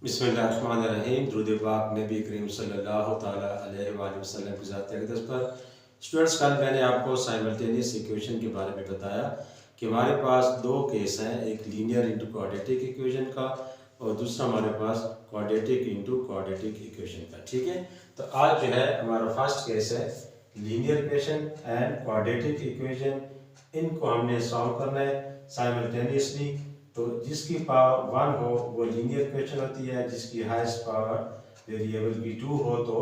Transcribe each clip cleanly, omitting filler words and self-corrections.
बिस्मिल्लाहिर्रहमानिर्रहीम। दुरूद पाक नबी करीम सल्लल्लाहु तआला अलैहि वसल्लम की ज़ात अक़दस पर। स्टूडेंट्स, कल मैंने आपको साइमल्टेनियस इक्वेशन के बारे में बताया कि हमारे पास दो केस हैं, एक लीनियर इंटू क्वाड्रेटिक इक्वेशन का और दूसरा हमारे पास क्वाड्रेटिक इंटू क्वाड्रेटिक इक्वेशन का। ठीक है, तो आज जो है हमारा फर्स्ट केस है linear equation and quadratic equation. इनको हमने सॉल्व करना है साइमल्टेनियसली। तो जिसकी पावर 1 हो वो लीनियर इक्वेशन होती है, जिसकी हाईएस्ट पावर वेरिएबल की 2 हो तो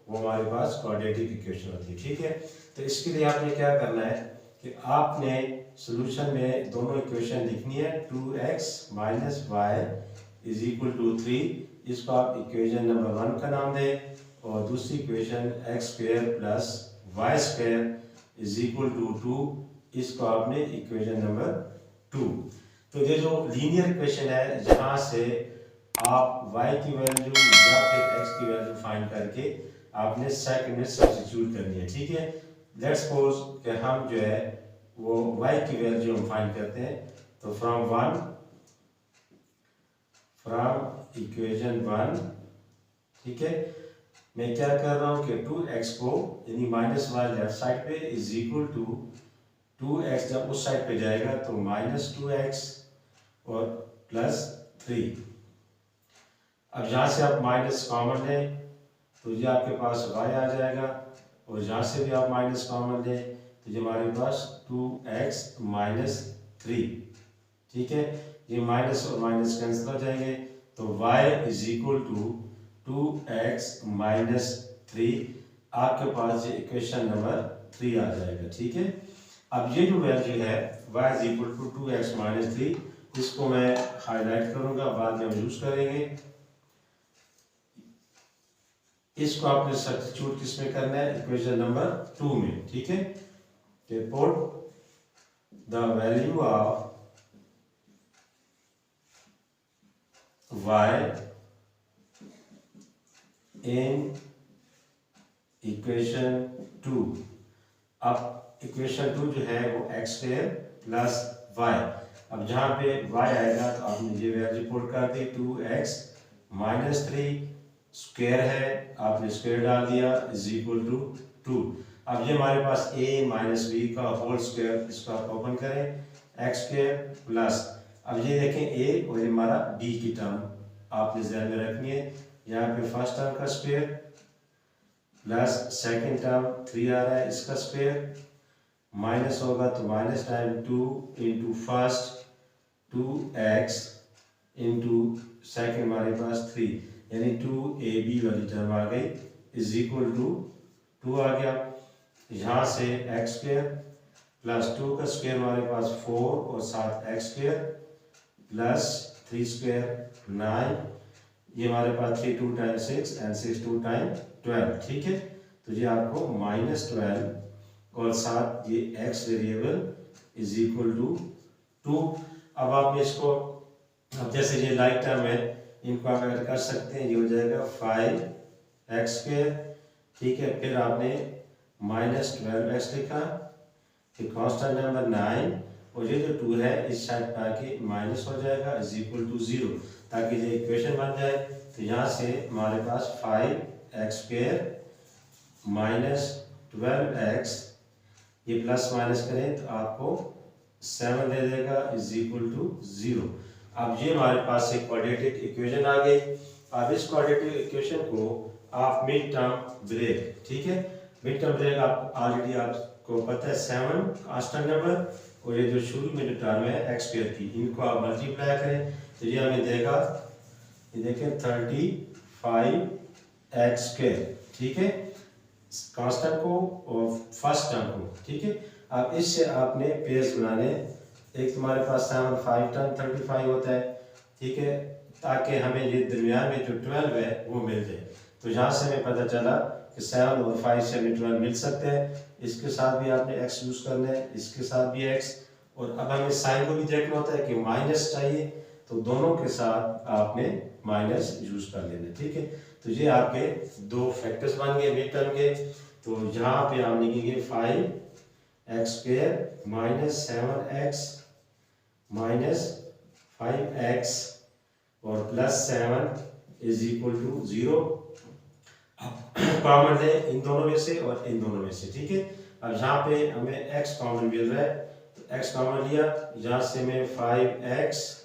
वो हमारे पास क्वाड्रेटिक इक्वेशन होती है। ठीक है, तो इसके लिए आपने क्या करना है कि आपने सॉल्यूशन में दोनों इक्वेशन लिखनी है। 2x minus y is equal to 3, इसको आप इक्वेशन नंबर 1 का नाम दें, और दूसरी equation x square plus y square is equal to 2, इसको आपने इक्वेशन नंबर 2। तो ये जो लीनियर इक्वेशन है, यहाँ से आप y की वैल्यू या फिर x की वैल्यू फाइंड करके आपने सेकंड में सब्स्टिट्यूट करनी है। ठीक है, लेट्स सपोज कि हम जो है वो y की वैल्यू हम फाइंड करते हैं। तो फ्रॉम इक्वेशन 1, ठीक है, मैं क्या कर रहा हूँ कि 2x को यानी माइनस वाई लेफ्ट साइड पे इज इक्वल टू 2x, जब उस साइड पे जाएगा तो माइनस 2x और प्लस 3। अब यहाँ से आप माइनस कॉमन लें तो ये आपके पास y आ जाएगा, और यहाँ से भी आप माइनस कॉमन लें तो ये हमारे पास 2x माइनस 3। ठीक है, ये माइनस और माइनस कैंसिल हो जाएंगे तो y is equal to 2x minus 3। आपके पास ये इक्वेशन नंबर 3 आ जाएगा। ठीक है, अब ये जो वैल्यू है y is equal to 2x minus 3, इसको मैं हाईलाइट करूंगा, बाद में हम यूज करेंगे। इसको आपने सब्स्टिट्यूट किस में करना है, इक्वेशन नंबर 2 में। ठीक है, put the value of y in equation 2। अब इक्वेशन 2 जो है वो x स्क्वायर प्लस y, अब जहाँ पे y आएगा तो आपने ये वैल्यू पुट कर दी, 2x माइनस 3 स्क्वायर है, आपने स्क्वायर डाल दिया इज इक्वल टू 2। अब ये हमारे पास a माइनस बी का होल स्क्वायर, इसको आप ओपन करें, x स्क्वायर प्लस, अब ये देखें a और हमारा b की टर्म आपने ध्यान में रखनी है। यहाँ पे फर्स्ट टर्म का स्क्वायर प्लस सेकेंड टर्म 3 आ रहा है, इसका स्क्वायर माइनस होगा तो minus time 2 into first 2x into second हमारे पास 3, यानी 2ab वाली टर्म आ गई इज इक्वल टू 2 आ गया। यहाँ से x स्क्वायर प्लस 2 का स्क्वायर हमारे पास 4 और साथ x स्क्वायर प्लस 3 स्क्वायर 9, ये हमारे पास 3 2 टाइम 6 एंड 6 2 टाइम 12। ठीक है, तो ये आपको माइनस 12 और साथ ये x variable is equal to 2। अब आपने इसको, अब जैसे ये लाइक टर्म है, इनको आप ऐड कर सकते हैं, ये हो जाएगा 5x स्क्वायर। ठीक है, फिर आपने माइनस 12x लिखा, फिर कांस्टेंट नंबर 9, और ये जो 2 है इस साइड पे आके माइनस हो जाएगा इज इक्वल टू 0, ताकि ये इक्वेशन बन जाए। तो यहाँ से हमारे पास 5x स्क्वायर माइनस 12x, ये प्लस माइनस करें तो आपको 7 दे देगा इज इक्वल टू 0। अब ये हमारे पास एक क्वाड्रेटिक इक्वेशन आ गई। अब इस क्वाड्रेटिक इक्वेशन को आप मिड टर्म ब्रेक, ठीक है, मिड टर्म ब्रेक आप ऑलरेडी आपको पता है 7 कांस्टेंट नंबर, और ये जो शुरू में जो टर्म है x स्क्वायर की, इनको आप मल्टीप्लाई करें तो ये हमें देगा, ये देखें 35x स्क्वायर। ठीक है, कांस्टेंट को और फर्स्ट टर्म को। ठीक है, अब इससे आपने पेयर्स बनाने, एक तुम्हारे पास 7 5 टर्म 35 होता है। ठीक है, ताकि हमें ये दरमियान में जो 12 है वो मिल जाए। तो यहाँ से हमें पता चला कि 7 और 5 से हमें 12 मिल सकते हैं। इसके साथ भी आपने x यूज़ करना है, इसके साथ भी x, और अब हमें साइन को भी देखना होता है कि माइनस चाहिए, तो दोनों के साथ आपने माइनस यूज़ कर लेना। ठीक है, तो ये आपके दो फैक्टर्स बन गए मिड टर्म के। तो यहाँ पे हम लिखेंगे 5x square minus 7x minus 5x और plus 7 is equal to 0। Common है इन दोनों में से और इन दोनों में से, ठीक है। अब यहाँ पे हमें x कॉमन मिल रहा है, तो x कॉमन लिया, यहाँ से हमें 5x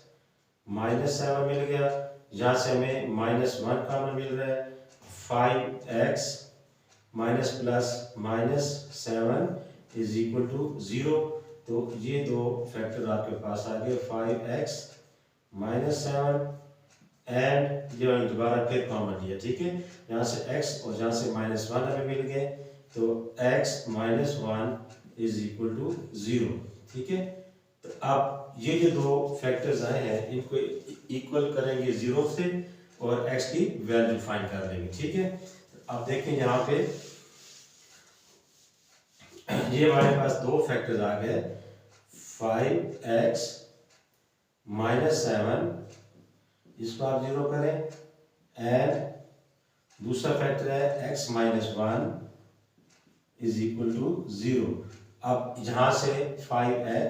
माइनस 7 मिल गया, यहाँ से हमें -1 कॉमन मिल रहा है, 5x minus plus minus 7 is equal to 0। तो ये दो फैक्टर आपके पास आ गए, 5x माइनस 7 एंड ये दोबारा फिर कॉमन लिया, ठीक है। यहाँ से x और यहाँ से -1 हमें मिल गए, तो x minus 1 is equal to 0, ठीक है। तो अब ये जो दो फैक्टर्स आए हैं इनको इक्वल करेंगे 0 से और x की वैल्यू फाइंड कर लेंगे, ठीक है। अब देखें यहाँ पे ये हमारे पास दो फैक्टर्स आ गए, 5x माइनस 7, इसको आप 0 करें, एंड दूसरा फैक्टर है x minus 1 is equal to 0। अब यहाँ से 5x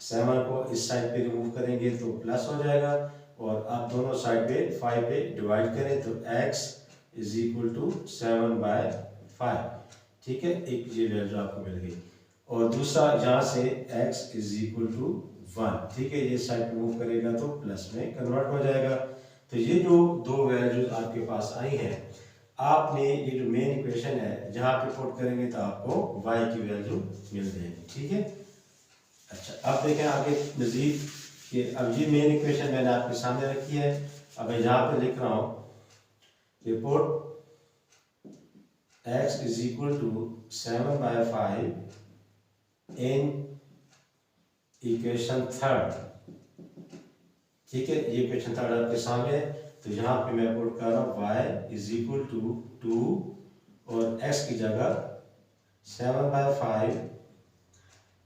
7 को इस साइड पे रिमूव करेंगे तो प्लस हो जाएगा, और आप दोनों साइड पे 5 पे डिवाइड करें तो x इज इक्वल टू 7/5, ठीक है। एक ये वैल्यू आपको मिल गई, और दूसरा यहाँ से x इज इक्वल टू 1, ठीक है। ये साइड मूव करेगा तो प्लस में कन्वर्ट हो जाएगा। तो ये जो दो वैल्यूज आपके पास आई हैं, आपने ये जो मेन इक्वेशन है जहाँ पे पुट करेंगे तो आपको y की वैल्यू मिल जाएगी, ठीक है। अच्छा, अब देखें आगे मजीद कि अब ये मेन इक्वेशन मैंने आपके सामने रखी है। अब मैं यहाँ पे लिख रहा हूँ कि put x is equal to 7/5 in equation third, ठीक है। ये इक्वेशन थर्ड आपके सामने है, तो यहाँ पे मैं पुट कर रहा हूँ y इज इक्वल टू 2 और x की जगह 7/5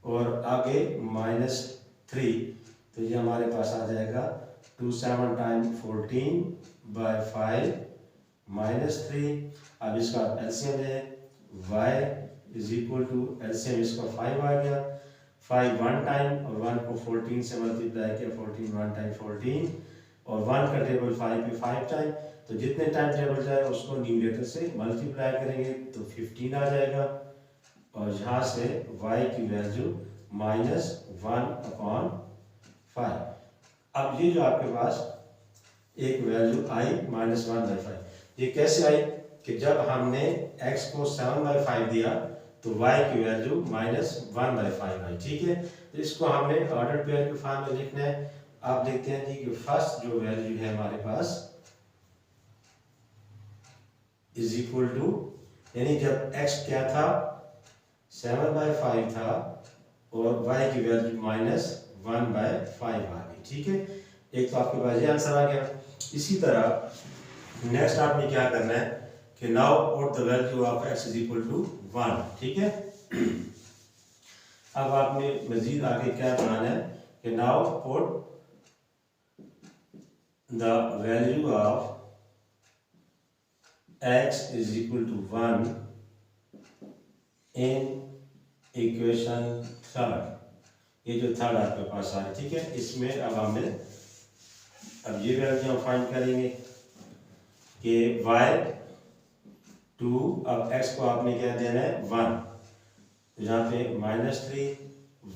और आगे -3, तो ये हमारे पास आ जाएगा 2 7 टाइम 14/5 -3। अब इसका एलसीएम है, y is equal to LCM इसका 5 आ गया, 5 1 टाइम और 1 को 14 से मल्टीप्लाई किया, 14 1 टाइम 14, और 1 का टेबल 5 पे 5 टाइम, तो जितने टाइम टेबल जाए उसको न्यूमरेटर से मल्टीप्लाई करेंगे तो 15 आ जाएगा, और यहाँ से y की वैल्यू -1/5। अब ये जो आपके पास एक वैल्यू आई -1/5, ये कैसे आई कि जब हमने x को 7/5 दिया तो y की वैल्यू -1/5 आई, ठीक है। तो इसको हमने ऑर्डर पेयर के फॉर्म में लिखना है। आप देखते हैं जी कि फर्स्ट जो वैल्यू है हमारे पास इज इक्वल टू, यानी जब x क्या था 7/5 था और y की वैल्यू -1/5 आ गई, ठीक है। एक तो आपके पास ये आंसर आ गया। इसी तरह नेक्स्ट आपने क्या करना है कि now put the value of x is equal to 1, ठीक है। अब आपने मजीद आगे क्या बनाना है कि now put the value of x is equal to 1 in equation third. ये जो थर्ड आपके पास आ रहा है, ठीक है। इसमें अब हमने अब ये वैल्यू हम फाइंड करेंगे कि y2, अब x को आपने क्या देना है 1, तो यहाँ पे -3,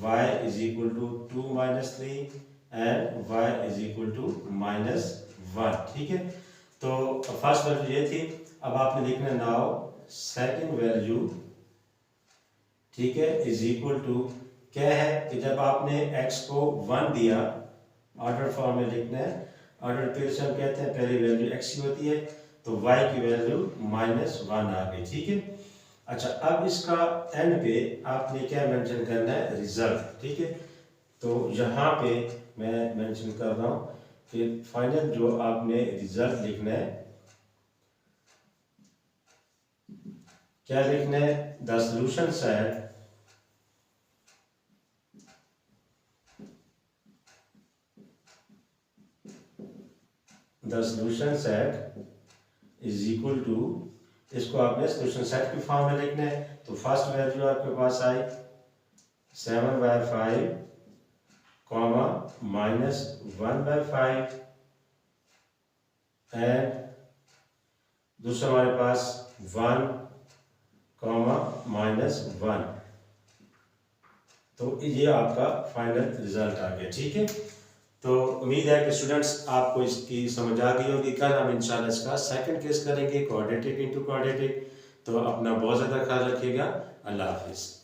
y is equal to 2 -3 and y is equal to -1, ठीक है। तो फर्स्ट वैल्यू ये थी। अब आपने लिखना नाउ सेकंड वैल्यू, ठीक है, इज इक्वल टू क्या है कि जब आपने x को 1 दिया, ऑर्डर फॉर्म में लिखना है। ऑर्डर पेयर से हम कहते हैं पहली वैल्यू x की होती है, तो y की वैल्यू -1 आ गई, ठीक है। अच्छा, अब इसका एंड पे आपने क्या मेंशन करना है, रिजल्ट, ठीक है। तो यहाँ पे मैं मेंशन कर रहा हूँ कि फाइनल जो आपने रिजल्ट लिखना है, क्या लिखना है, the solution set the solution set is equal to, इसको आपने सॉल्यूशन सेट के फॉर्म में लिखना है। तो फर्स्ट वैल्यू आपके पास आई 7/5 -1/5, एंड दूसरा हमारे पास 1, -1। तो ये आपका फाइनल रिजल्ट आ गया। ठीक है, तो उम्मीद है कि स्टूडेंट्स आपको इसकी समझ आ गई होगी। कल हम इंशाल्लाह इसका सेकंड केस करेंगे, क्वाड्रेटिक इंटू क्वाड्रेटिक। तो अपना बहुत ज़्यादा ख्याल रखिएगा। अल्लाह हाफिज़।